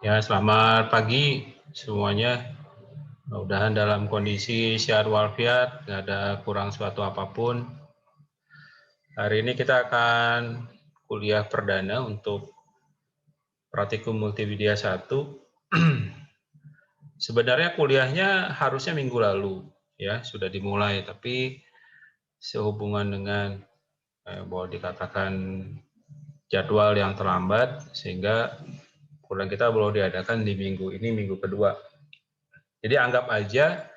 Ya, selamat pagi semuanya. Mudah-mudahan dalam kondisi sehat walafiat, nggak ada kurang suatu apapun. Hari ini kita akan kuliah perdana untuk Praktikum Multimedia 1. Sebenarnya kuliahnya harusnya minggu lalu, ya sudah dimulai, tapi sehubungan dengan boleh dikatakan jadwal yang terlambat, sehingga kuliah kita belum diadakan di minggu ini, minggu kedua. Jadi anggap aja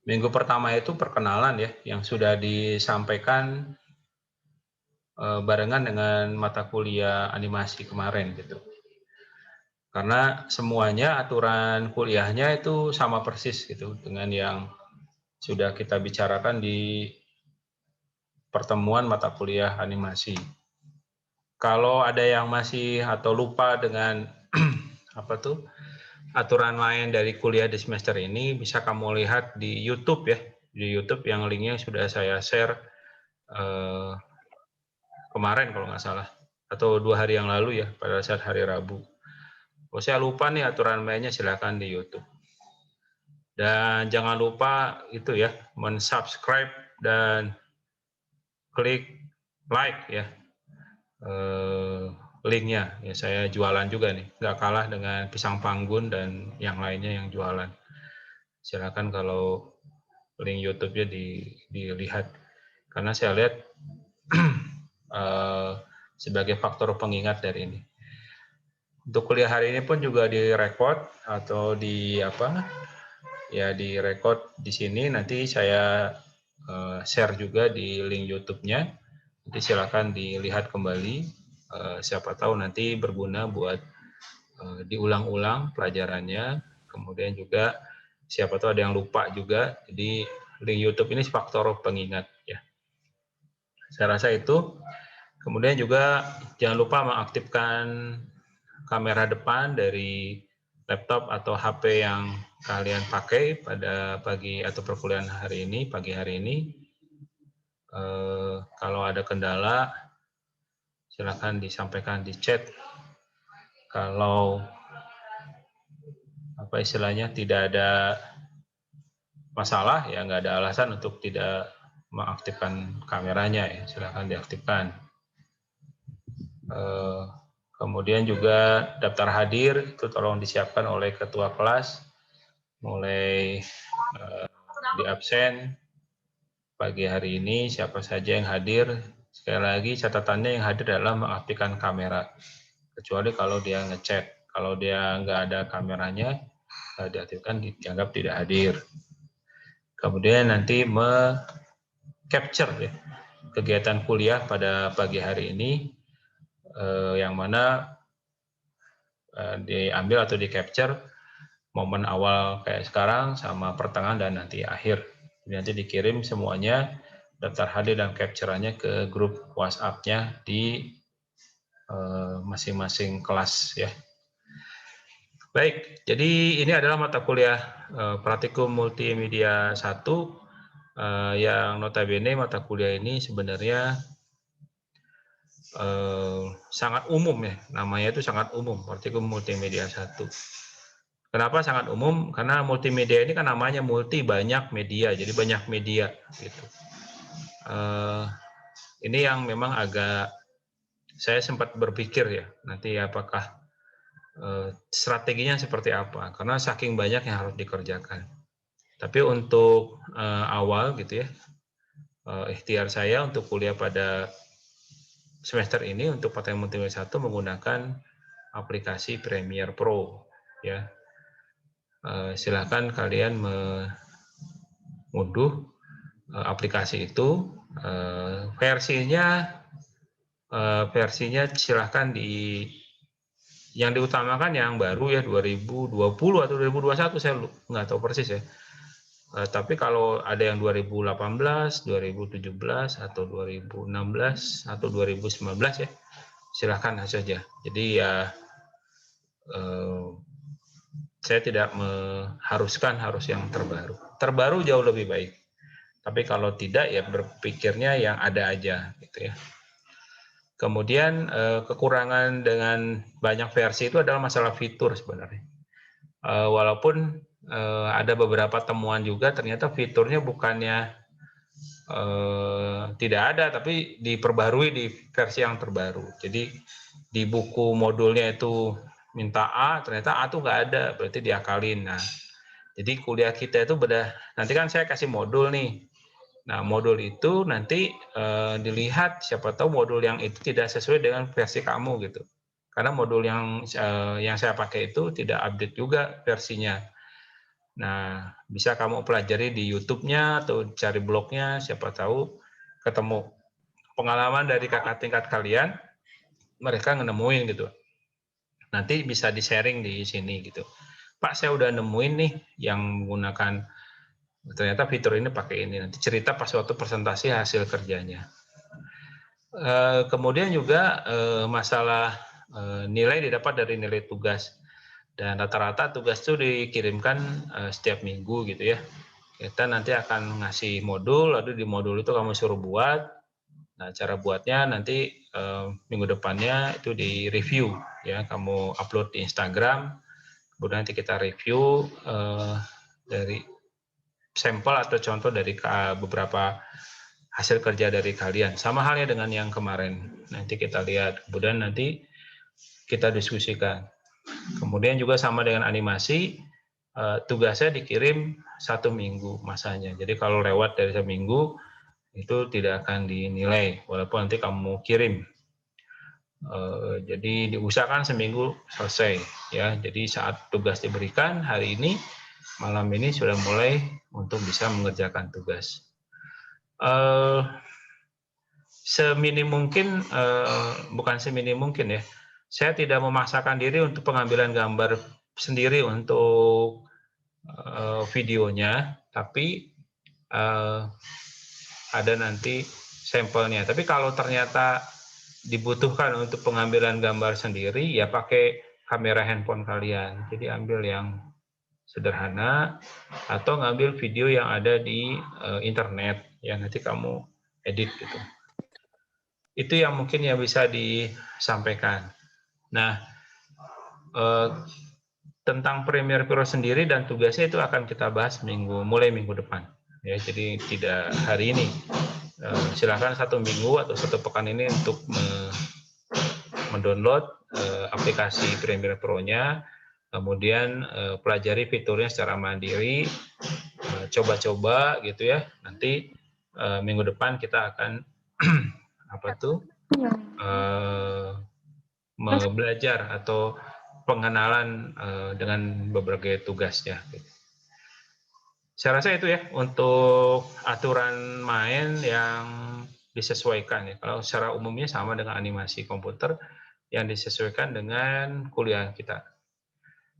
minggu pertama itu perkenalan ya, yang sudah disampaikan barengan dengan mata kuliah animasi kemarin gitu. Karena semuanya aturan kuliahnya itu sama persis gitu dengan yang sudah kita bicarakan di pertemuan mata kuliah animasi. Kalau ada yang masih atau lupa dengan apa tuh aturan lain dari kuliah di semester ini, bisa kamu lihat di YouTube ya, di YouTube yang linknya sudah saya share kemarin kalau nggak salah, atau 2 hari yang lalu ya, pada saat hari Rabu. Kalau saya lupa nih aturan mainnya, silakan di YouTube. Dan jangan lupa itu ya, mensubscribe dan klik like ya linknya. Ya, saya jualan juga nih, nggak kalah dengan Pisang Panggun dan yang lainnya yang jualan. Silakan kalau link YouTube-nya dilihat, karena saya lihat sebagai faktor pengingat dari ini. Untuk kuliah hari ini pun juga direkod atau direkod di sini. Nanti saya share juga di link YouTube-nya. Nanti silakan dilihat kembali. Siapa tahu nanti berguna buat diulang-ulang pelajarannya. Kemudian juga siapa tahu ada yang lupa juga. Jadi link YouTube ini faktor pengingat ya. Saya rasa itu. Kemudian juga jangan lupa mengaktifkan kamera depan dari laptop atau HP yang kalian pakai pada pagi atau perkuliahan hari ini, pagi hari ini. Kalau ada kendala, silakan disampaikan di chat. Kalau apa istilahnya tidak ada masalah, ya nggak ada alasan untuk tidak mengaktifkan kameranya, ya silakan diaktifkan. Kemudian juga daftar hadir itu tolong disiapkan oleh ketua kelas, mulai di absen pagi hari ini siapa saja yang hadir. Sekali lagi catatannya yang hadir adalah mengaktifkan kamera, kecuali kalau dia ngechat. Kalau dia nggak ada kameranya, diaktifkan, dianggap tidak hadir. Kemudian nanti capture ya, kegiatan kuliah pada pagi hari ini, yang mana diambil atau di capture momen awal kayak sekarang sama pertengahan dan nanti akhir. Nanti dikirim semuanya daftar hadir dan capture-nya ke grup WhatsApp-nya di masing-masing kelas ya. Baik, jadi ini adalah mata kuliah Praktikum Multimedia 1 yang notabene mata kuliah ini sebenarnya sangat umum ya, namanya itu sangat umum, Praktikum Multimedia 1. Kenapa sangat umum? Karena multimedia ini kan namanya multi, banyak media, jadi banyak media gitu. Ini yang memang agak saya sempat berpikir ya, nanti apakah strateginya seperti apa, karena saking banyak yang harus dikerjakan. Tapi untuk awal gitu ya, ikhtiar saya untuk kuliah pada semester ini untuk Praktikum Multimedia 1 menggunakan aplikasi Premiere Pro ya. Silahkan kalian mengunduh aplikasi itu, versinya silahkan yang diutamakan yang baru ya 2020 atau 2021, saya nggak tahu persis ya. Tapi kalau ada yang 2018, 2017 atau 2016 atau 2019 ya, silahkan saja. Jadi ya saya tidak mengharuskan harus yang terbaru. Terbaru jauh lebih baik. Tapi kalau tidak ya berpikirnya yang ada aja gitu ya. Kemudian kekurangan dengan banyak versi itu adalah masalah fitur sebenarnya. Walaupun ada beberapa temuan juga ternyata fiturnya bukannya tidak ada, tapi diperbarui di versi yang terbaru. Jadi di buku modulnya itu minta A, ternyata A tuh nggak ada, berarti diakalin. Nah, jadi kuliah kita itu nanti kan saya kasih modul nih. Nah, modul itu nanti dilihat, siapa tahu modul yang itu tidak sesuai dengan versi kamu gitu. Karena modul yang saya pakai itu tidak update juga versinya. Nah, bisa kamu pelajari di YouTube-nya atau cari blognya, siapa tahu ketemu pengalaman dari kakak tingkat kalian, mereka nemuin gitu. Nanti bisa di-sharing di sini gitu. Pak, saya udah nemuin nih yang menggunakan, ternyata fitur ini pakai ini. Nanti cerita pas waktu presentasi hasil kerjanya. Kemudian juga masalah nilai didapat dari nilai tugas. Dan rata-rata tugas itu dikirimkan setiap minggu gitu ya. Kita nanti akan ngasih modul, lalu di modul itu kamu suruh buat. Nah, cara buatnya nanti minggu depannya itu di review ya, kamu upload di Instagram, kemudian nanti kita review dari sampel atau contoh dari beberapa hasil kerja dari kalian. Sama halnya dengan yang kemarin. Nanti kita lihat, kemudian nanti kita diskusikan. Kemudian juga sama dengan animasi, tugasnya dikirim 1 minggu masanya. Jadi kalau lewat dari 1 minggu, itu tidak akan dinilai, walaupun nanti kamu kirim. Jadi diusahakan seminggu selesai ya. Jadi saat tugas diberikan hari ini, malam ini sudah mulai untuk bisa mengerjakan tugas. Seminim mungkin, bukan seminim mungkin ya, saya tidak memaksakan diri untuk pengambilan gambar sendiri untuk videonya, tapi ada nanti sampelnya. Tapi kalau ternyata dibutuhkan untuk pengambilan gambar sendiri, ya pakai kamera handphone kalian. Jadi ambil yang sederhana atau ngambil video yang ada di internet, ya nanti kamu edit gitu. Itu yang mungkin yang bisa disampaikan. Nah, tentang Premiere Pro sendiri dan tugasnya itu akan kita bahas mulai minggu depan. Ya, jadi tidak hari ini. Silakan 1 minggu atau 1 pekan ini untuk mendownload aplikasi Premiere Pro-nya, kemudian pelajari fiturnya secara mandiri, coba-coba gitu ya. Nanti minggu depan kita akan belajar atau pengenalan dengan berbagai tugasnya. Saya rasa itu ya untuk aturan main yang disesuaikan ya. Kalau secara umumnya sama dengan animasi komputer yang disesuaikan dengan kuliah kita.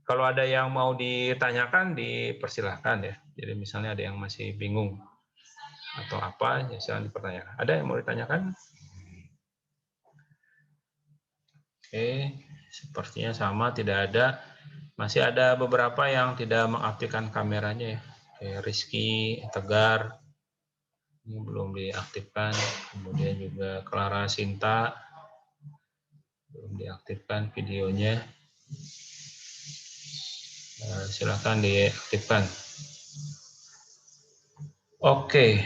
Kalau ada yang mau ditanyakan, dipersilahkan ya. Jadi misalnya ada yang masih bingung atau apa, ya silahkan dipertanyakan. Ada yang mau ditanyakan? Oke, sepertinya sama, tidak ada. Masih ada beberapa yang tidak mengaktifkan kameranya ya. Kayak Rizky, Tegar, ini belum diaktifkan. Kemudian juga Clara Sinta, belum diaktifkan videonya. Silakan diaktifkan. Oke,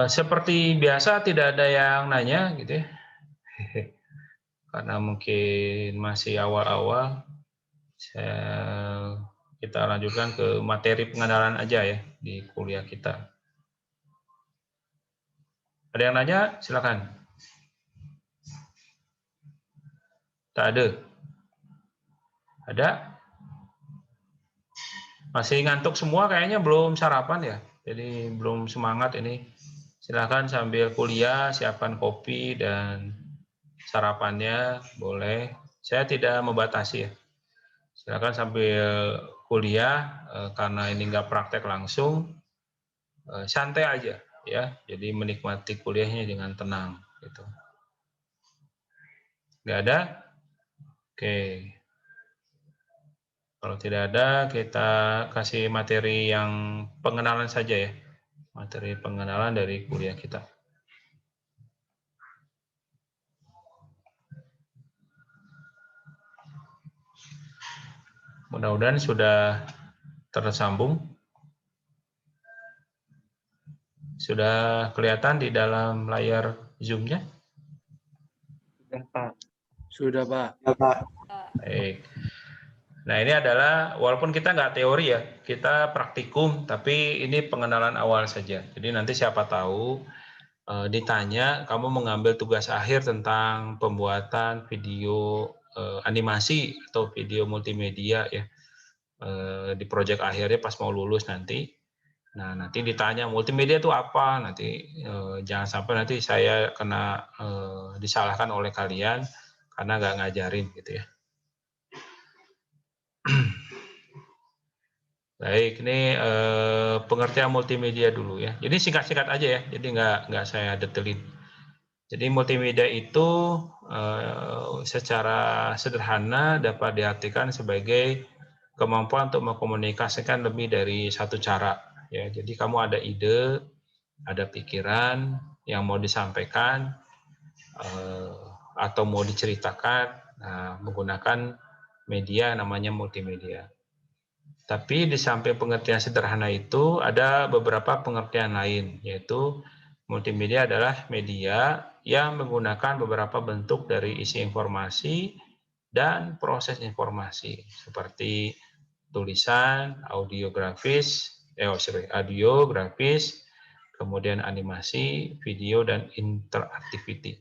seperti biasa tidak ada yang nanya gitu ya. Karena mungkin masih awal-awal, kita lanjutkan ke materi pengenalan aja ya di kuliah kita. Ada yang nanya? Silakan. Tak ada? Ada? Masih ngantuk semua kayaknya, belum sarapan ya. Jadi belum semangat ini. Silakan sambil kuliah, siapkan kopi dan sarapannya boleh. Saya tidak membatasi ya. Silakan sambil kuliah, karena ini nggak praktek langsung, santai aja ya. Jadi menikmati kuliahnya dengan tenang gitu. Nggak ada? Oke. Kalau tidak ada, kita kasih materi yang pengenalan saja ya. Materi pengenalan dari kuliah kita. Mudah-mudahan sudah tersambung. Sudah kelihatan di dalam layar Zoom-nya? Sudah, Pak. Sudah, Pak. Baik. Nah, ini adalah, walaupun kita nggak teori ya, kita praktikum, tapi ini pengenalan awal saja. Jadi nanti siapa tahu ditanya, kamu mengambil tugas akhir tentang pembuatan video animasi atau video multimedia ya, di proyek akhirnya pas mau lulus nanti. Nah, nanti ditanya multimedia itu apa, nanti jangan sampai nanti saya kena disalahkan oleh kalian karena nggak ngajarin gitu ya. Baik, ini pengertian multimedia dulu ya. Jadi singkat-singkat aja ya, jadi nggak saya detailin. Jadi multimedia itu secara sederhana dapat diartikan sebagai kemampuan untuk mengkomunikasikan lebih dari satu cara. Ya, jadi kamu ada ide, ada pikiran yang mau disampaikan atau mau diceritakan menggunakan media namanya multimedia. Tapi di samping pengertian sederhana itu ada beberapa pengertian lain, yaitu multimedia adalah media yang menggunakan beberapa bentuk dari isi informasi dan proses informasi seperti tulisan, audio grafis, kemudian animasi, video, dan interaktiviti.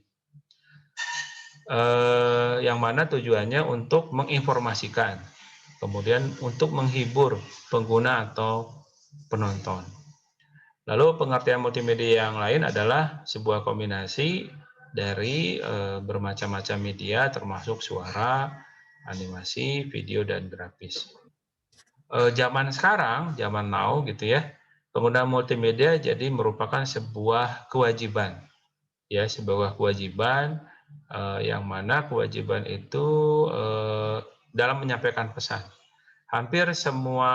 Yang mana tujuannya untuk menginformasikan, kemudian untuk menghibur pengguna atau penonton. Lalu pengertian multimedia yang lain adalah sebuah kombinasi dari bermacam-macam media termasuk suara, animasi, video, dan grafis. Zaman sekarang, zaman now gitu ya, penggunaan multimedia jadi merupakan sebuah kewajiban. Ya, sebuah kewajiban yang mana kewajiban itu dalam menyampaikan pesan. Hampir semua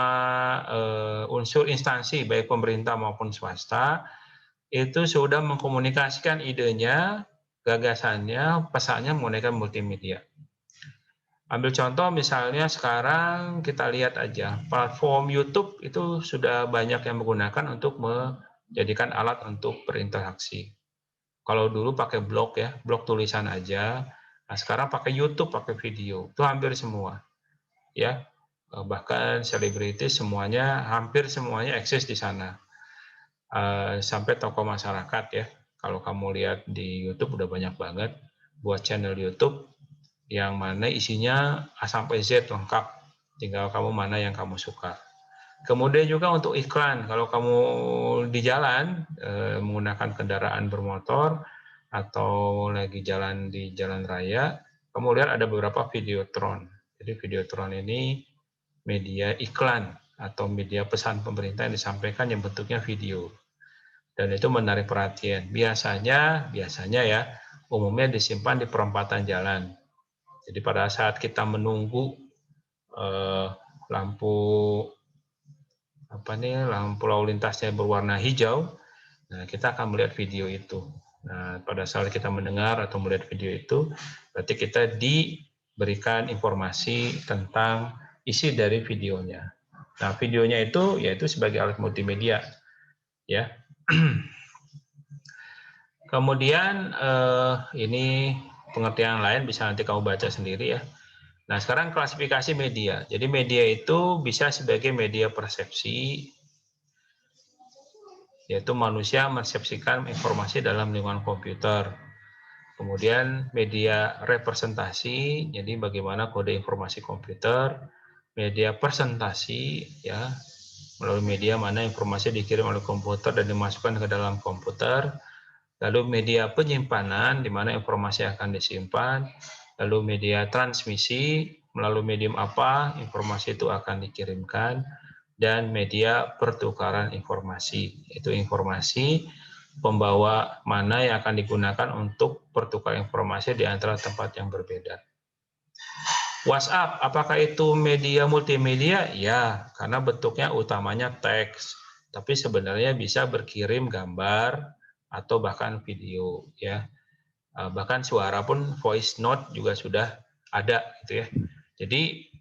unsur instansi, baik pemerintah maupun swasta, itu sudah mengkomunikasikan idenya, gagasannya, pesannya menggunakan multimedia. Ambil contoh misalnya sekarang kita lihat aja, platform YouTube itu sudah banyak yang menggunakan untuk menjadikan alat untuk berinteraksi. Kalau dulu pakai blog ya, blog tulisan aja. Nah, sekarang pakai YouTube, pakai video. Itu hampir semua. Ya, bahkan selebritis semuanya, hampir semuanya eksis di sana. Sampai tokoh masyarakat ya. Kalau kamu lihat di YouTube udah banyak banget buat channel YouTube yang mana isinya A sampai Z lengkap. Tinggal kamu mana yang kamu suka. Kemudian juga untuk iklan, kalau kamu di jalan menggunakan kendaraan bermotor atau lagi jalan di jalan raya, kamu lihat ada beberapa videotron. Jadi videotron ini media iklan atau media pesan pemerintah yang disampaikan yang bentuknya video. Dan itu menarik perhatian. Biasanya ya, umumnya disimpan di perempatan jalan. Jadi pada saat kita menunggu lampu lalu lintasnya berwarna hijau, nah kita akan melihat video itu. Nah, pada saat kita mendengar atau melihat video itu, berarti kita diberikan informasi tentang isi dari videonya. Nah, videonya itu yaitu sebagai alat multimedia, ya. Kemudian ini pengertian lain bisa nanti kamu baca sendiri ya. Nah, sekarang klasifikasi media. Jadi media itu bisa sebagai media persepsi, yaitu manusia meresepsikan informasi dalam lingkungan komputer. Kemudian media representasi, jadi bagaimana kode informasi komputer. Media presentasi, ya, melalui media mana informasi dikirim oleh komputer dan dimasukkan ke dalam komputer. Lalu media penyimpanan, di mana informasi akan disimpan. Lalu media transmisi, melalui medium apa informasi itu akan dikirimkan. Dan media pertukaran informasi, itu informasi pembawa mana yang akan digunakan untuk pertukaran informasi di antara tempat yang berbeda. WhatsApp, apakah itu media multimedia? Ya, karena bentuknya utamanya teks, tapi sebenarnya bisa berkirim gambar atau bahkan video, ya. Bahkan suara pun voice note juga sudah ada, gitu ya. Jadi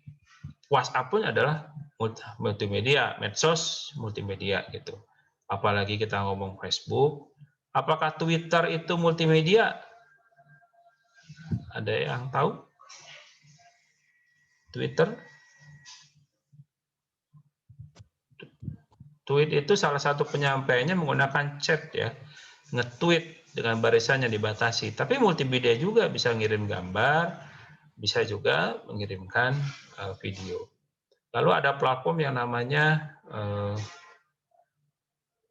WhatsApp pun adalah multimedia, medsos multimedia gitu. Apalagi kita ngomong Facebook, apakah Twitter itu multimedia? Ada yang tahu? Twitter? Tweet itu salah satu penyampaiannya menggunakan chat ya, nge-tweet dengan barisannya dibatasi. Tapi multimedia juga, bisa ngirim gambar, bisa juga mengirimkan video. Lalu ada platform yang namanya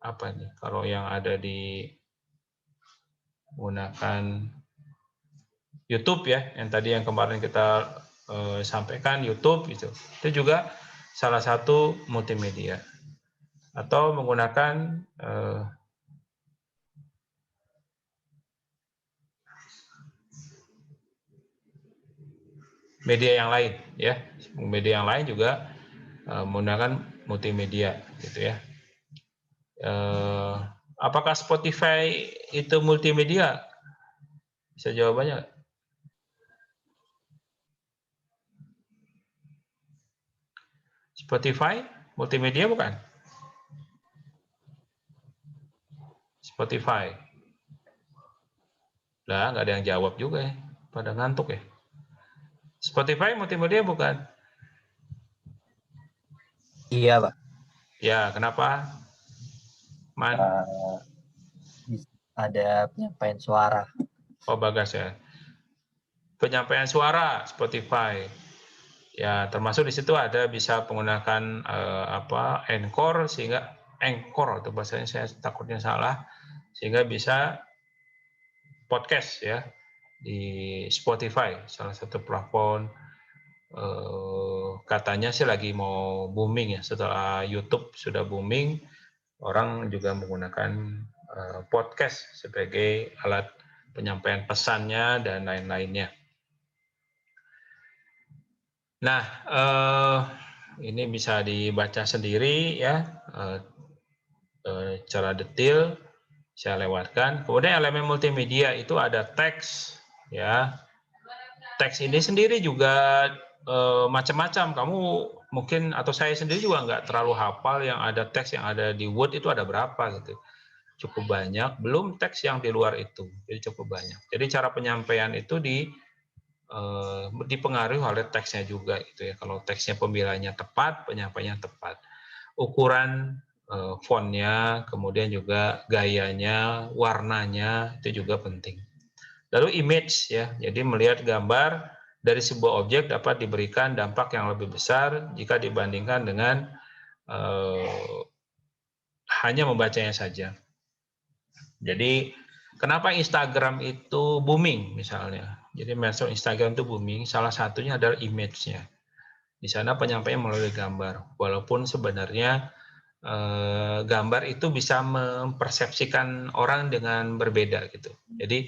apa nih? Kalau yang ada di menggunakan YouTube ya, yang tadi yang kemarin kita sampaikan YouTube gitu. Itu juga salah satu multimedia. Atau menggunakan media yang lain ya. Media yang lain juga menggunakan multimedia gitu ya. Apakah Spotify itu multimedia? Bisa jawabannya? Spotify multimedia bukan? Spotify. Lah, nggak ada yang jawab juga ya. Pada ngantuk ya. Spotify multimedia bukan? Iya, Pak. Ya, kenapa? Man? Ada penyampaian suara. Oh, Bagas ya. Penyampaian suara Spotify. Ya, termasuk di situ ada bisa menggunakan Anchor, sehingga Anchor atau bahasanya saya takutnya salah, sehingga bisa podcast ya di Spotify, salah satu platform katanya sih lagi mau booming ya, setelah YouTube sudah booming, orang juga menggunakan podcast sebagai alat penyampaian pesannya dan lain-lainnya. Nah, ini bisa dibaca sendiri ya, secara detail saya lewatkan. Kemudian elemen multimedia itu ada teks ya. Teks ini sendiri juga macam-macam. Kamu mungkin atau saya sendiri juga nggak terlalu hafal yang ada teks yang ada di Word itu ada berapa gitu. Cukup banyak, belum teks yang di luar itu. Jadi cukup banyak. Jadi cara penyampaian itu dipengaruhi oleh teksnya juga gitu ya. Kalau teksnya pembelanya tepat, penyampaiannya tepat. Ukuran fontnya, kemudian juga gayanya, warnanya itu juga penting. Lalu image ya, jadi melihat gambar dari sebuah objek dapat diberikan dampak yang lebih besar jika dibandingkan dengan hanya membacanya saja. Jadi kenapa Instagram itu booming misalnya? Jadi medsos Instagram itu booming, salah satunya adalah image-nya. Di sana penyampaian melalui gambar, walaupun sebenarnya gambar itu bisa mempersepsikan orang dengan berbeda gitu. Jadi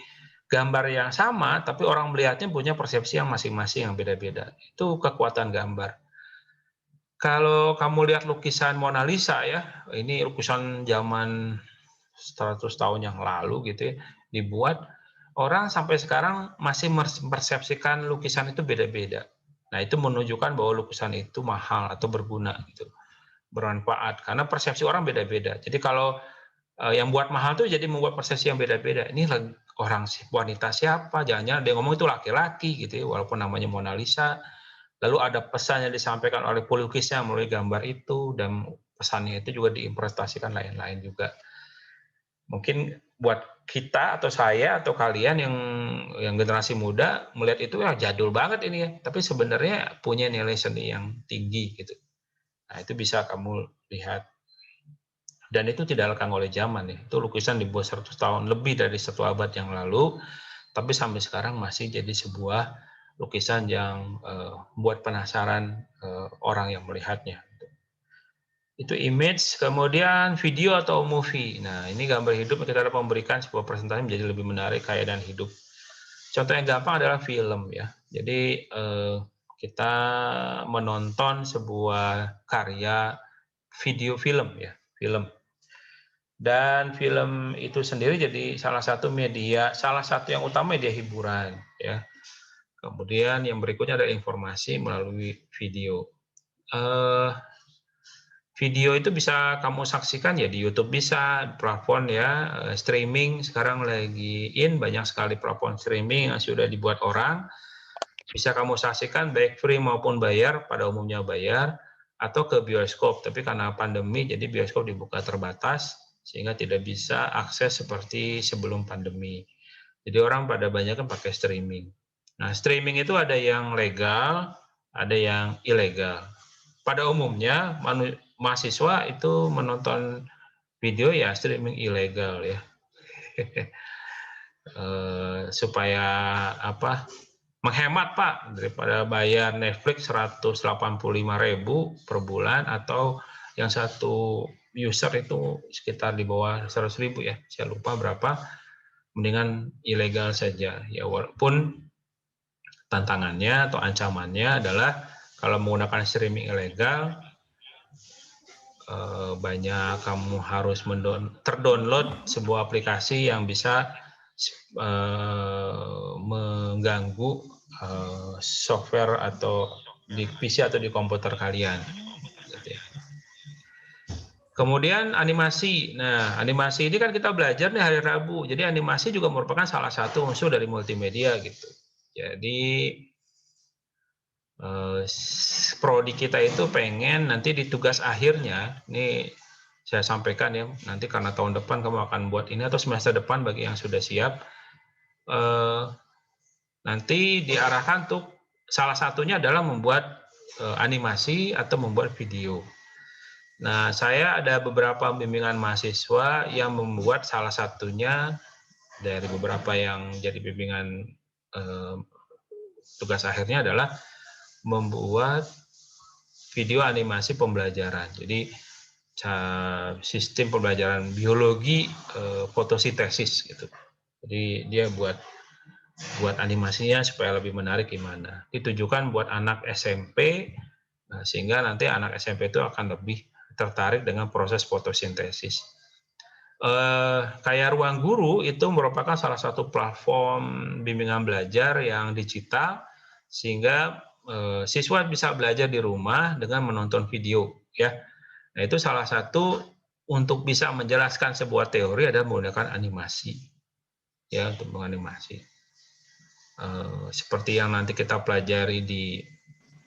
gambar yang sama, tapi orang melihatnya punya persepsi yang masing-masing yang beda-beda. Itu kekuatan gambar. Kalau kamu lihat lukisan Mona Lisa ya, ini lukisan zaman 100 tahun yang lalu gitu ya, dibuat, orang sampai sekarang masih mempersepsikan lukisan itu beda-beda. Nah, itu menunjukkan bahwa lukisan itu mahal atau berguna gitu, bermanfaat, karena persepsi orang beda-beda. Jadi kalau yang buat mahal tuh jadi membuat persepsi yang beda-beda. Ini orang wanita siapa? Jangan-jangan dia ngomong itu laki-laki gitu ya, walaupun namanya Mona Lisa. Lalu ada pesan yang disampaikan oleh pelukisnya melalui gambar itu, dan pesannya itu juga diinterpretasikan lain-lain juga. Mungkin buat kita atau saya atau kalian yang generasi muda melihat itu ya jadul banget ini ya, tapi sebenarnya punya nilai seni yang tinggi gitu. Nah, itu bisa kamu lihat. Dan itu tidak lekang oleh zaman ya. Itu lukisan dibuat 100 tahun, lebih dari 1 abad yang lalu, tapi sampai sekarang masih jadi sebuah lukisan yang buat penasaran orang yang melihatnya. Itu image, kemudian video atau movie. Nah, ini gambar hidup kita dapat memberikan sebuah presentasi menjadi lebih menarik, kaya dan hidup. Contoh yang gampang adalah film ya. Jadi kita menonton sebuah karya video film ya, film. Dan film itu sendiri jadi salah satu media, salah satu yang utama media hiburan ya. Kemudian yang berikutnya ada informasi melalui video. eh, video itu bisa kamu saksikan ya di YouTube, bisa platform ya, streaming sekarang lagi banyak sekali platform streaming yang sudah dibuat orang, bisa kamu saksikan baik free maupun bayar, pada umumnya bayar, atau ke bioskop, tapi karena pandemi jadi bioskop dibuka terbatas sehingga tidak bisa akses seperti sebelum pandemi. Jadi orang pada banyak kan pakai streaming. Nah, streaming itu ada yang legal, ada yang ilegal. Pada umumnya mahasiswa itu menonton video ya streaming ilegal ya. Supaya apa? Menghemat Pak, daripada bayar Netflix 185.000 per bulan atau yang satu user itu sekitar di bawah 100.000 ya, saya lupa berapa, mendingan ilegal saja ya, walaupun tantangannya atau ancamannya adalah kalau menggunakan streaming ilegal banyak kamu harus terdownload sebuah aplikasi yang bisa mengganggu software atau di PC atau di komputer kalian. Kemudian animasi. Nah, animasi ini kan kita belajar nih hari Rabu. Jadi animasi juga merupakan salah satu unsur dari multimedia gitu. Jadi prodi kita itu pengen nanti di tugas akhirnya, ini saya sampaikan ya, nanti karena tahun depan kamu akan buat ini atau semester depan bagi yang sudah siap, nanti diarahkan untuk salah satunya adalah membuat animasi atau membuat video. Nah, saya ada beberapa bimbingan mahasiswa yang membuat salah satunya dari beberapa yang jadi bimbingan tugas akhirnya adalah membuat video animasi pembelajaran. Jadi sistem pembelajaran biologi fotosintesis gitu. Jadi dia buat animasinya supaya lebih menarik gimana. Ditujukan buat anak SMP, sehingga nanti anak SMP itu akan lebih tertarik dengan proses fotosintesis. Kayak Ruang Guru itu merupakan salah satu platform bimbingan belajar yang digital, sehingga siswa bisa belajar di rumah dengan menonton video ya. Nah, itu salah satu untuk bisa menjelaskan sebuah teori adalah menggunakan animasi ya, untuk menganimasi. Seperti yang nanti kita pelajari di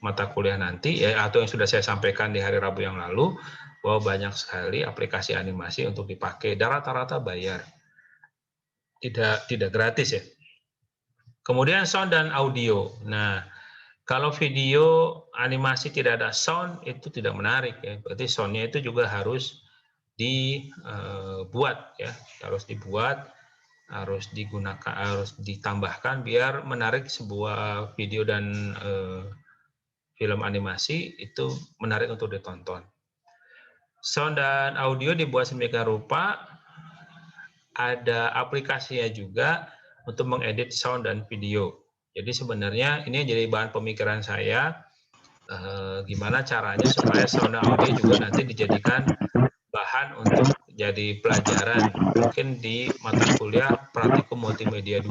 mata kuliah nanti ya, atau yang sudah saya sampaikan di hari Rabu yang lalu, bahwa banyak sekali aplikasi animasi untuk dipakai, dan rata-rata bayar, tidak gratis ya. Kemudian sound dan audio. Nah, kalau video animasi tidak ada sound itu tidak menarik ya. Berarti soundnya itu juga harus dibuat ya, harus dibuat, harus digunakan, harus ditambahkan biar menarik sebuah video dan film animasi itu menarik untuk ditonton. Sound dan audio dibuat sedemikian rupa, ada aplikasinya juga untuk mengedit sound dan video. Jadi sebenarnya ini jadi bahan pemikiran saya, gimana caranya supaya sound dan audio juga nanti dijadikan bahan untuk jadi pelajaran, mungkin di mata kuliah praktikum multimedia 2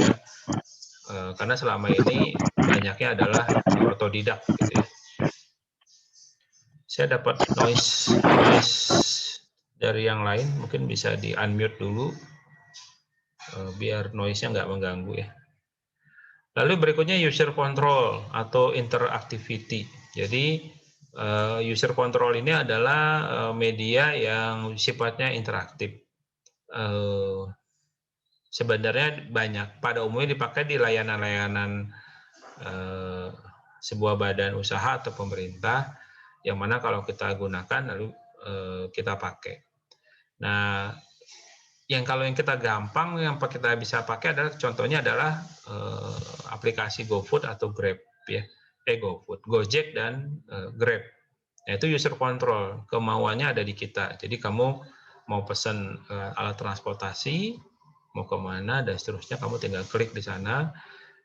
ya. Karena selama ini banyaknya adalah otodidak gitu ya. Saya dapat noise dari yang lain, mungkin bisa di unmute dulu biar noise-nya nggak mengganggu ya. Lalu berikutnya user control atau interactivity. Jadi user control ini adalah media yang sifatnya interaktif. Sebenarnya banyak, pada umumnya dipakai di layanan-layanan sebuah badan usaha atau pemerintah, yang mana kalau kita gunakan lalu kita pakai. Nah, kalau yang kita gampang, yang kita bisa pakai adalah contohnya adalah aplikasi GoFood atau Grab ya, Gojek dan Grab. Nah, itu user control, kemauannya ada di kita. Jadi kamu mau pesan alat transportasi, mau kemana dan seterusnya, kamu tinggal klik di sana.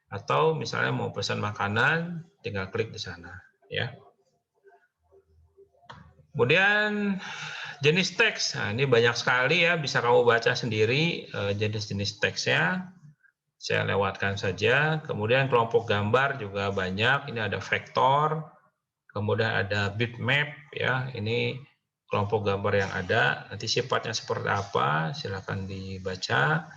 Atau misalnya mau pesan makanan, tinggal klik di sana ya. Kemudian jenis teks, nah, ini banyak sekali ya, bisa kamu baca sendiri jenis-jenis teksnya. Saya lewatkan saja. Kemudian kelompok gambar juga banyak. Ini ada vektor, kemudian ada bitmap ya, ini kelompok gambar yang ada, nanti sifatnya seperti apa, silakan dibaca.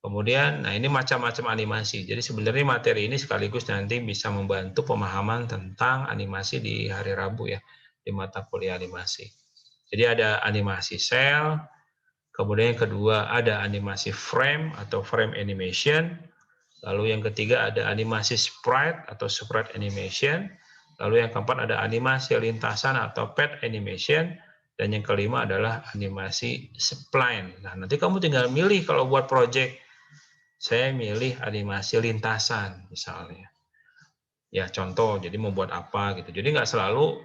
Kemudian, nah ini macam-macam animasi. Jadi sebenarnya materi ini sekaligus nanti bisa membantu pemahaman tentang animasi di hari Rabu ya, di mata kuliah animasi. Jadi ada animasi cell, kemudian yang kedua ada animasi frame atau frame animation, lalu yang ketiga ada animasi sprite atau sprite animation, lalu yang keempat ada animasi lintasan atau pad animation, dan yang kelima adalah animasi spline. Nah, nanti kamu tinggal milih kalau buat project. Saya milih animasi lintasan misalnya. Ya contoh, jadi mau buat apa gitu. Jadi nggak selalu,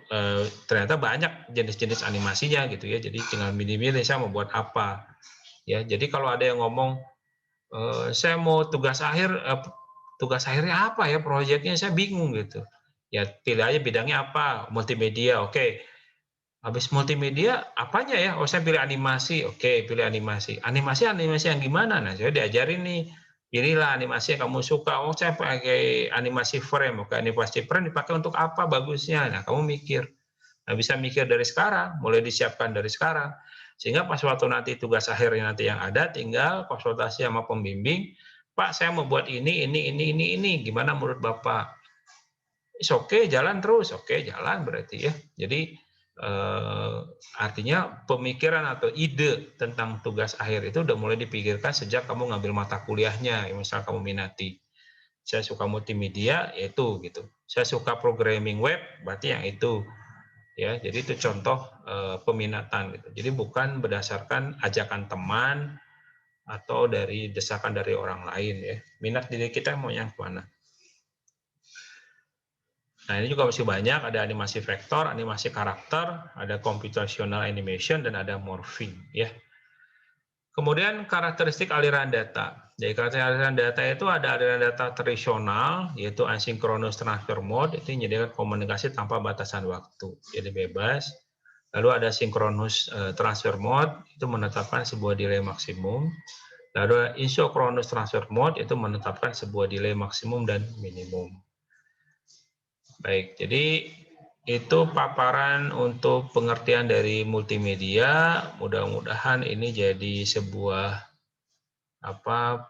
ternyata banyak jenis-jenis animasinya gitu ya. Jadi tinggal milih-milih saya mau buat apa. Ya, jadi kalau ada yang ngomong, saya mau tugas akhirnya apa ya proyeknya, saya bingung gitu. Ya pilih aja bidangnya apa, multimedia, oke. Habis multimedia apanya ya? Oh saya pilih animasi, oke pilih animasi. Animasi yang gimana? Nah saya diajarin nih, pilihlah animasi yang kamu suka. Oh saya pakai animasi frame, oke animasi frame dipakai untuk apa bagusnya? Nah kamu mikir. Nah bisa mikir dari sekarang, mulai disiapkan dari sekarang. Sehingga pas waktu nanti tugas akhirnya nanti yang ada, tinggal konsultasi sama pembimbing, Pak saya mau buat ini, gimana menurut Bapak? Oke, jalan terus, oke jalan berarti ya. Jadi artinya pemikiran atau ide tentang tugas akhir itu udah mulai dipikirkan sejak kamu ngambil mata kuliahnya, misal kamu minati. Saya suka multimedia, yaitu gitu. Saya suka programming web, berarti yang itu. Ya, jadi itu contoh peminatan gitu. Jadi bukan berdasarkan ajakan teman atau dari desakan dari orang lain ya. Minat diri kita mau yang mana. Nah, ini juga masih banyak, ada animasi vektor, animasi karakter, ada computational animation, dan ada morphing. Ya. Kemudian karakteristik aliran data. Jadi karakteristik aliran data itu ada aliran data tradisional, yaitu asynchronous transfer mode, itu menyediakan komunikasi tanpa batasan waktu, jadi bebas. Lalu ada synchronous transfer mode, itu menetapkan sebuah delay maksimum. Lalu ada isochronous transfer mode, itu menetapkan sebuah delay maksimum dan minimum. Baik, jadi itu paparan untuk pengertian dari multimedia. Mudah-mudahan ini jadi sebuah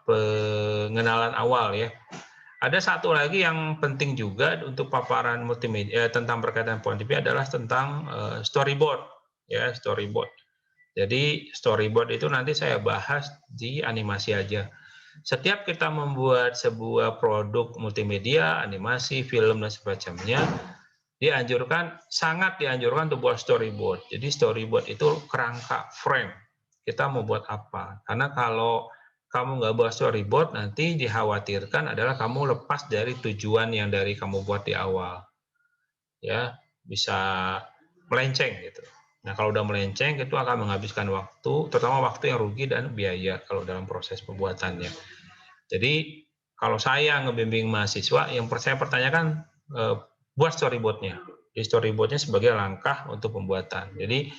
pengenalan awal ya. Ada satu lagi yang penting juga untuk paparan multimedia tentang berkaitan multimedia adalah tentang storyboard ya, storyboard. Jadi storyboard itu nanti saya bahas di animasi aja. Setiap kita membuat sebuah produk multimedia, animasi, film dan sebagainya, sangat dianjurkan untuk buat storyboard. Jadi storyboard itu kerangka frame. Kita mau buat apa? Karena kalau kamu nggak buat storyboard, nanti dikhawatirkan adalah kamu lepas dari tujuan yang dari kamu buat di awal. Ya, bisa melenceng gitu. Nah, kalau udah melenceng itu akan menghabiskan waktu, terutama waktu yang rugi dan biaya kalau dalam proses pembuatannya. Jadi, kalau saya ngebimbing mahasiswa, yang saya pertanyakan buat storyboardnya. Di storyboardnya sebagai langkah untuk pembuatan. Jadi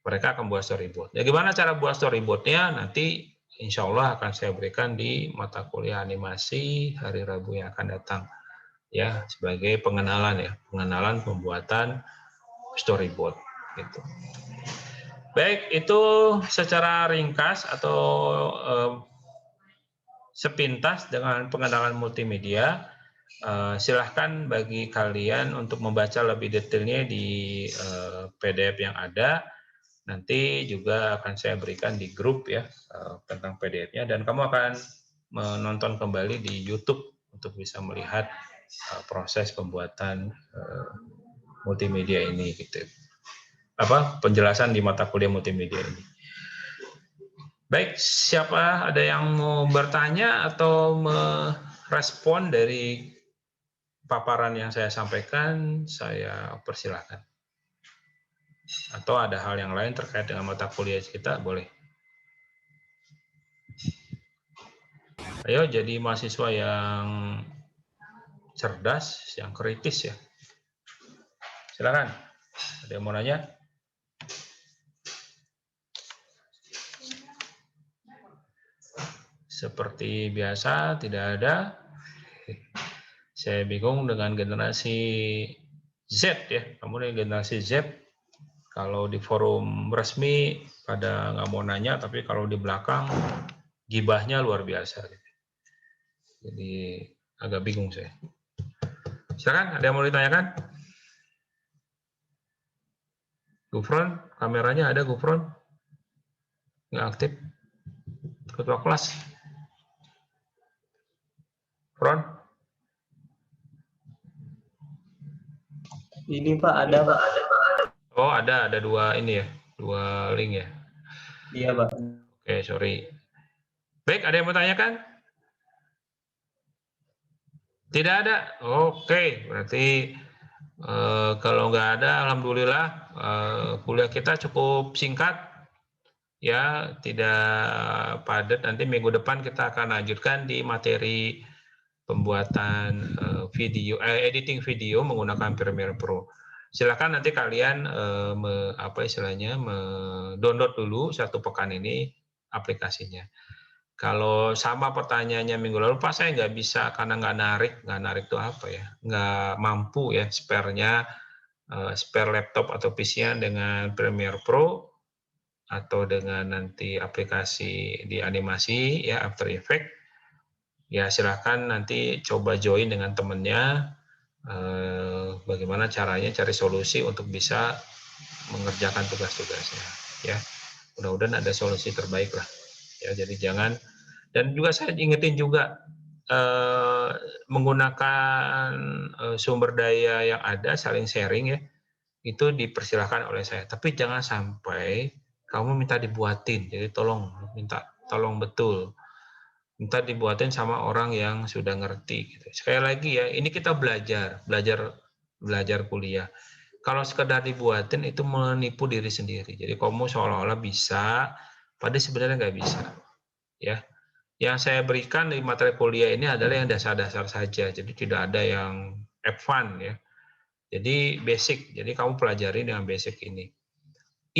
mereka akan buat storyboard. Ya gimana cara buat storyboardnya? Nanti insya Allah akan saya berikan di mata kuliah animasi hari Rabu yang akan datang. Ya sebagai pengenalan ya, pengenalan pembuatan storyboard. Gitu. Baik, itu secara ringkas atau sepintas dengan pengenalan multimedia. Silahkan bagi kalian untuk membaca lebih detailnya di PDF yang ada. Nanti juga akan saya berikan di grup ya tentang PDF-nya, dan kamu akan menonton kembali di YouTube untuk bisa melihat proses pembuatan multimedia ini gitu. Penjelasan di mata kuliah multimedia ini. Baik, siapa ada yang mau bertanya atau merespon dari paparan yang saya sampaikan, saya persilahkan. Atau ada hal yang lain terkait dengan mata kuliah kita, boleh. Ayo jadi mahasiswa yang cerdas, yang kritis ya. Silakan. Ada yang mau nanya? Seperti biasa tidak ada. Saya bingung dengan generasi Z ya, kamu nih generasi Z. Kalau di forum resmi pada nggak mau nanya, tapi kalau di belakang gibahnya luar biasa. Jadi agak bingung saya. Silakan, ada yang mau ditanyakan? Gufron, kameranya ada Gufron? Nggak aktif? Ketua kelas? Fron? Ini Pak, ada Pak. Oh ada dua ini ya, dua link ya. Iya Pak. Oke, sorry. Baik, ada yang mau tanyakan? Tidak ada? Oke, berarti kalau nggak ada, alhamdulillah kuliah kita cukup singkat. Ya, tidak padat. Nanti minggu depan kita akan lanjutkan di materi pembuatan video, editing video menggunakan Premiere Pro. Silakan nanti kalian download dulu satu pekan ini aplikasinya. Kalau sama pertanyaannya minggu lalu, Pak saya nggak bisa karena nggak narik itu apa ya? Nggak mampu ya spare-nya, spare laptop atau PC-nya dengan Premiere Pro atau dengan nanti aplikasi di animasi ya After Effects. Ya silakan nanti coba join dengan temennya, bagaimana caranya cari solusi untuk bisa mengerjakan tugas-tugasnya ya. Mudah-mudahan ada solusi terbaik lah ya. Jadi jangan, dan juga saya ingetin juga menggunakan sumber daya yang ada, saling sharing ya, itu dipersilahkan oleh saya, tapi jangan sampai kamu minta dibuatin. Jadi tolong betul minta dibuatin sama orang yang sudah ngerti gitu. Sekali lagi ya, ini kita belajar kuliah. Kalau sekedar dibuatin itu menipu diri sendiri. Jadi kamu seolah-olah bisa, padahal sebenarnya nggak bisa. Ya, yang saya berikan di materi kuliah ini adalah yang dasar-dasar saja. Jadi tidak ada yang advance ya. Jadi basic. Jadi kamu pelajari dengan basic ini.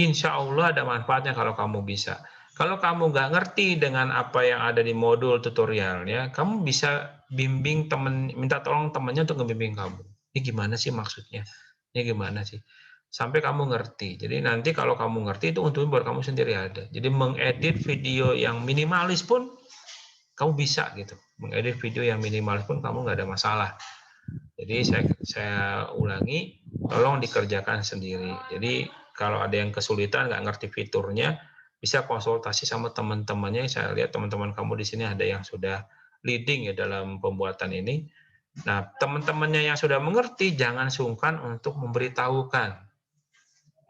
Insya Allah ada manfaatnya kalau kamu bisa. Kalau kamu nggak ngerti dengan apa yang ada di modul tutorialnya, kamu bisa bimbing temen, minta tolong temannya untuk ngebimbing kamu. Ini gimana sih maksudnya? Ini gimana sih? Sampai kamu ngerti. Jadi nanti kalau kamu ngerti itu untungnya buat kamu sendiri ada. Jadi mengedit video yang minimalis pun kamu bisa gitu. Mengedit video yang minimalis pun kamu nggak ada masalah. Jadi saya ulangi, tolong dikerjakan sendiri. Jadi kalau ada yang kesulitan nggak ngerti fiturnya, bisa konsultasi sama teman-temannya. Saya lihat teman-teman kamu di sini ada yang sudah leading ya dalam pembuatan ini. Nah, teman-temannya yang sudah mengerti jangan sungkan untuk memberitahukan.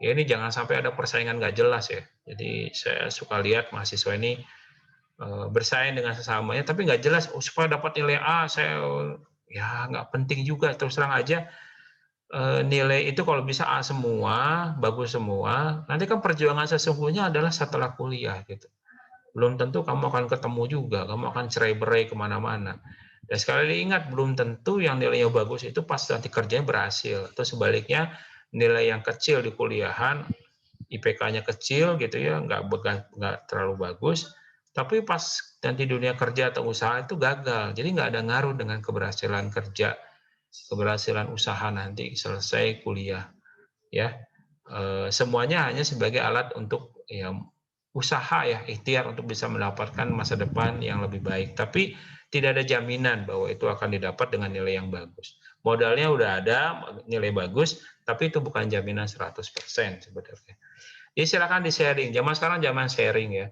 Ya, ini jangan sampai ada persaingan nggak jelas ya. Jadi saya suka lihat mahasiswa ini bersaing dengan sesamanya, tapi nggak jelas. Supaya dapat nilai A, saya ya nggak penting juga. Terus terang aja. Nilai itu kalau bisa A semua, bagus semua, nanti kan perjuangan sesungguhnya adalah setelah kuliah gitu. Belum tentu kamu akan ketemu juga, kamu akan cerai-berai kemana-mana. Dan sekali ingat, belum tentu yang nilainya bagus itu pas nanti kerjanya berhasil. Atau sebaliknya, nilai yang kecil di kuliahan, IPK-nya kecil gitu ya, nggak terlalu bagus, tapi pas nanti dunia kerja atau usaha itu gagal. Jadi nggak ada ngaruh dengan keberhasilan kerja, keberhasilan usaha nanti selesai kuliah ya. Semuanya hanya sebagai alat untuk ya usaha ya, ikhtiar untuk bisa mendapatkan masa depan yang lebih baik, tapi tidak ada jaminan bahwa itu akan didapat dengan nilai yang bagus. Modalnya udah ada, nilai bagus, tapi itu bukan jaminan 100% sebenarnya. Jadi silakan di sharing. Zaman sekarang zaman sharing ya,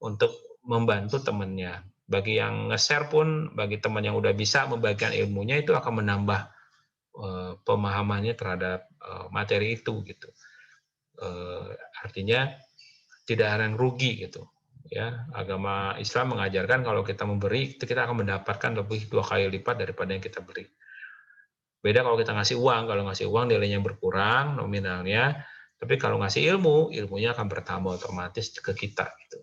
untuk membantu temannya. Bagi yang nge-share pun, bagi teman yang udah bisa membagikan ilmunya, itu akan menambah pemahamannya terhadap materi itu gitu. Artinya tidak ada yang rugi gitu ya. Agama Islam mengajarkan kalau kita memberi itu kita akan mendapatkan lebih 2 kali lipat daripada yang kita beri. Beda kalau kita ngasih uang. Kalau ngasih uang nilainya berkurang nominalnya, tapi kalau ngasih ilmu, ilmunya akan bertambah otomatis ke kita gitu.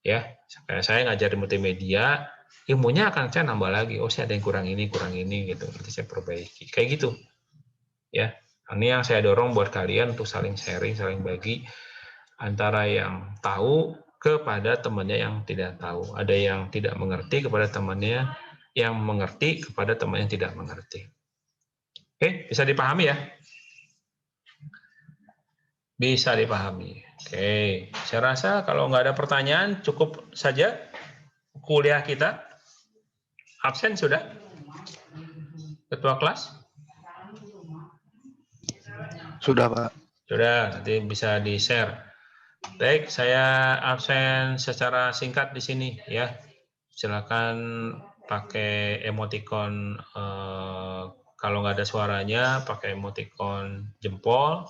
Ya, kayak saya ngajar di multimedia, ilmunya akan saya nambah lagi. Oh, saya ada yang kurang ini gitu. Nanti saya perbaiki. Kayak gitu. Ya, ini yang saya dorong buat kalian untuk saling sharing, saling bagi antara yang tahu kepada temannya yang tidak tahu. Ada yang tidak mengerti kepada temannya yang mengerti kepada teman yang tidak mengerti. Bisa dipahami ya? Bisa dipahami. Oke, saya rasa kalau nggak ada pertanyaan cukup saja kuliah kita. Absen sudah? Ketua kelas? Sudah, Pak. Sudah, nanti bisa di-share. Baik, saya absen secara singkat di sini ya. Silakan pakai emoticon kalau nggak ada suaranya pakai emoticon jempol,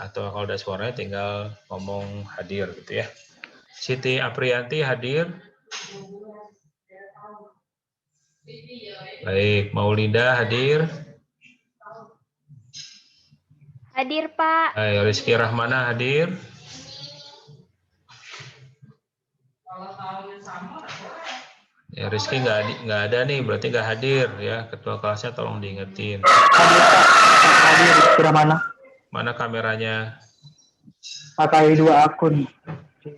atau kalau ada suaranya tinggal ngomong hadir gitu ya. Siti Aprianti hadir. Baik, Maulida hadir. Hadir, Pak. Baik, Rizky Rahmana hadir. Ya, Rizky nggak ada nih, berarti nggak hadir ya. Ketua kelasnya tolong diingetin. Hadir, kira mana? Mana kameranya? Pakai 2 akun.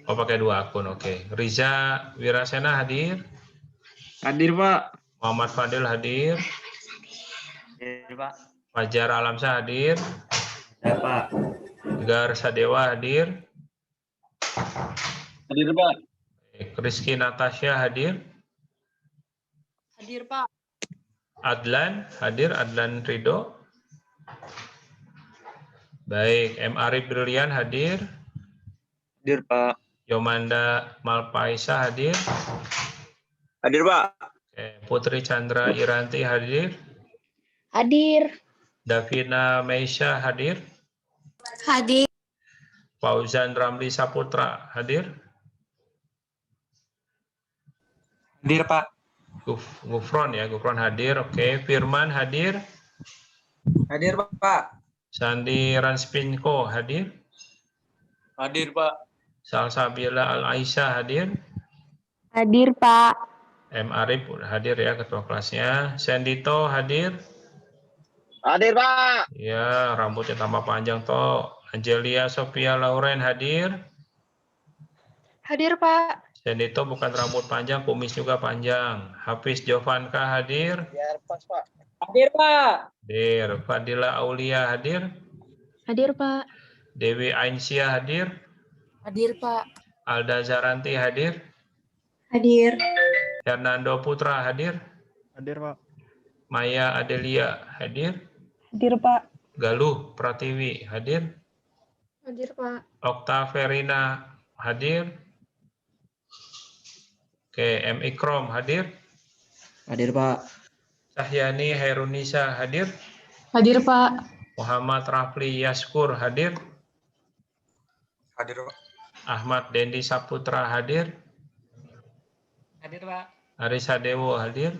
Oh, pakai 2 akun, oke. Riza Wirasena hadir. Hadir, Pak. Muhammad Fadil hadir. Hadir, Pak. Fajar Alamsyah hadir. Ya, Pak. Gar Sadewa hadir. Hadir, Pak. Rizky Natasha hadir. Hadir, Pak. Adlan hadir, Adlan Ridho. Baik, M. Arif Brilian hadir. Hadir, Pak. Yomanda Malpaisa hadir. Hadir, Pak. Putri Chandra Iranti hadir. Hadir. Davina Meisha hadir. Hadir. Fauzan Ramli Saputra hadir. Hadir, Pak. Gufron ya, Gufron hadir. Oke, Firman hadir. Hadir, Pak. Sandi Ranspinko hadir. Hadir, Pak. Salsabila Al-Aisyah hadir. Hadir, Pak. M. Arif hadir ya, ketua kelasnya. Sendito hadir. Hadir, Pak. Ya, rambutnya tambah panjang toh. Angelia Sophia Lauren hadir. Hadir, Pak. Sendito bukan rambut panjang, kumis juga panjang. Hafiz Jovanka hadir. Biar pas, Pak. Hadir, Pak. Hadir. Fadila Aulia hadir. Hadir, Pak. Dewi Ainsyah hadir. Hadir, Pak. Alda Zaranti hadir. Hadir. Hernando Putra hadir. Hadir, Pak. Maya Adelia hadir. Hadir, Pak. Galuh Pratiwi hadir. Hadir, Pak. Okta Verina hadir. Oke, M. Ikrom hadir. Hadir, Pak. Cahyani Hairunisa hadir. Hadir, Pak. Muhammad Rafli Yaskur hadir. Hadir, Pak. Ahmad Dendi Saputra hadir. Hadir, Pak. Arisa Dewo hadir.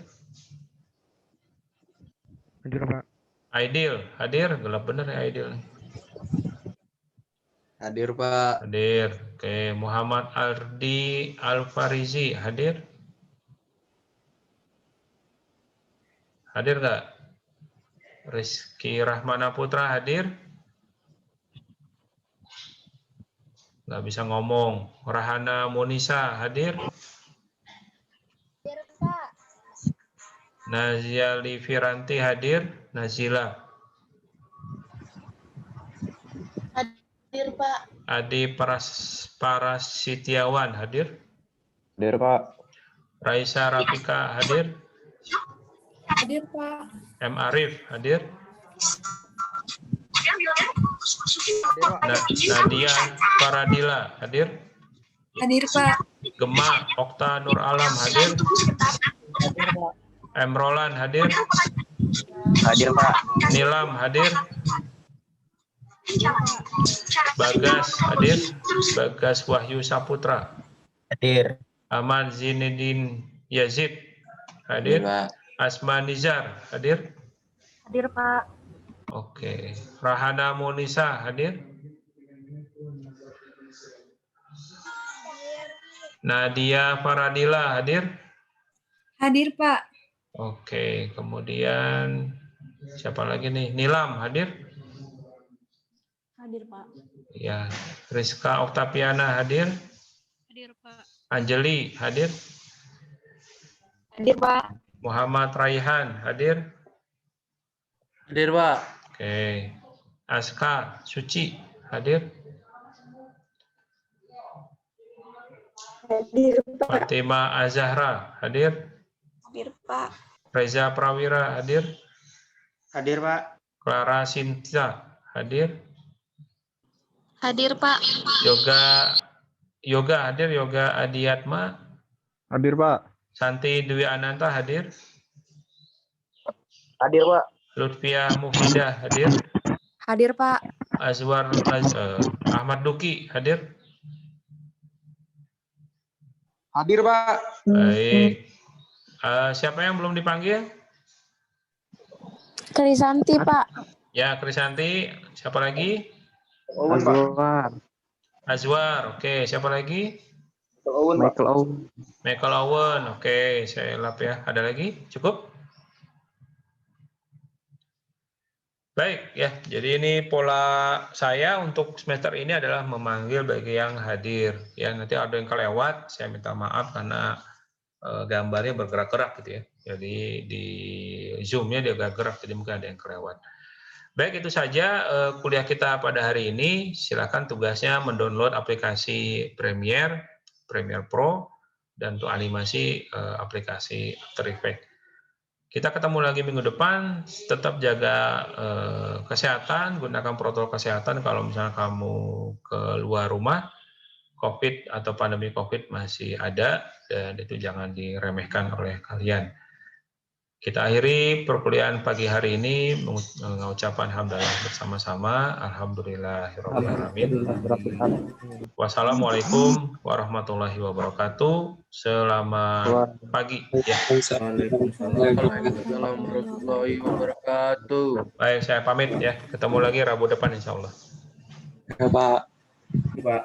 Hadir, Pak. Aidil hadir. Gelap bener ya Aidil. Hadir, Pak. Hadir. Oke, Muhammad Ardi Alfarizi hadir. Hadir nggak? Rizky Rahmana Putra hadir. Nggak bisa ngomong. Rahana Munisa hadir. Hadir, Pak. Nazia Liviranti hadir. Nazila. Hadir, Pak. Adi Parasitiawan hadir. Hadir, Pak. Raisa Rafika hadir. Hadir, Pak. M. Arif hadir. Nadia Faradila hadir. Hadir, Pak. Gema Okta Nur Alam hadir. M. Roland hadir. Hadir, Pak. Nilam hadir. Bagas hadir. Bagas Wahyu Saputra. Hadir. Ahmad Zinedin Yazid hadir. Asma Nizar hadir. Hadir, Pak. Oke. Rahana Munisa hadir. Nadia Faradila hadir. Hadir, Pak. Oke, kemudian siapa lagi nih? Nilam hadir. Hadir, Pak. Ya, Rizka Oktaviana hadir. Hadir, Pak. Anjeli hadir. Hadir, Pak. Muhammad Raihan hadir. Hadir, Pak. Oke. Aska Suci hadir. Hadir, Pak. Fatima Azahra hadir. Hadir, Pak. Reza Prawira hadir. Hadir, Pak. Clara Sinta hadir. Hadir, Pak. Yoga hadir. Yoga Adiatma. Hadir, Pak. Santi Dwi Ananta hadir. Hadir, Pak. Lutfia Mufidah hadir. Hadir, Pak. Ahmad Duki hadir. Hadir, Pak. Baik. Siapa yang belum dipanggil? Krisanti, Pak. Ya, Krisanti. Siapa lagi? Azwar. Azwar. Oke, siapa lagi? Michael Owen. Michael Owen. Oke, saya lap ya. Ada lagi? Cukup? Baik ya. Jadi ini pola saya untuk semester ini adalah memanggil bagi yang hadir. Ya, nanti ada yang kelewat, saya minta maaf karena gambarnya bergerak-gerak gitu ya. Jadi di Zoom-nya dia gerak, jadi mungkin ada yang kelewat. Baik, itu saja kuliah kita pada hari ini. Silakan tugasnya mendownload aplikasi Premiere Pro, dan untuk animasi aplikasi After Effects. Kita ketemu lagi minggu depan. Tetap jaga kesehatan, gunakan protokol kesehatan. Kalau misalnya kamu keluar rumah, COVID atau pandemi COVID masih ada, dan itu jangan diremehkan oleh kalian. Kita akhiri perkuliahan pagi hari ini mengucapkan hamdalah bersama-sama. Alhamdulillahirrahmanirrahim. Wassalamualaikum warahmatullahi wabarakatuh. Selamat pagi. Ya. Waalaikumsalam warahmatullahi wabarakatuh. Baik, saya pamit ya. Ketemu lagi Rabu depan insya Allah. Ya, Pak. Pak.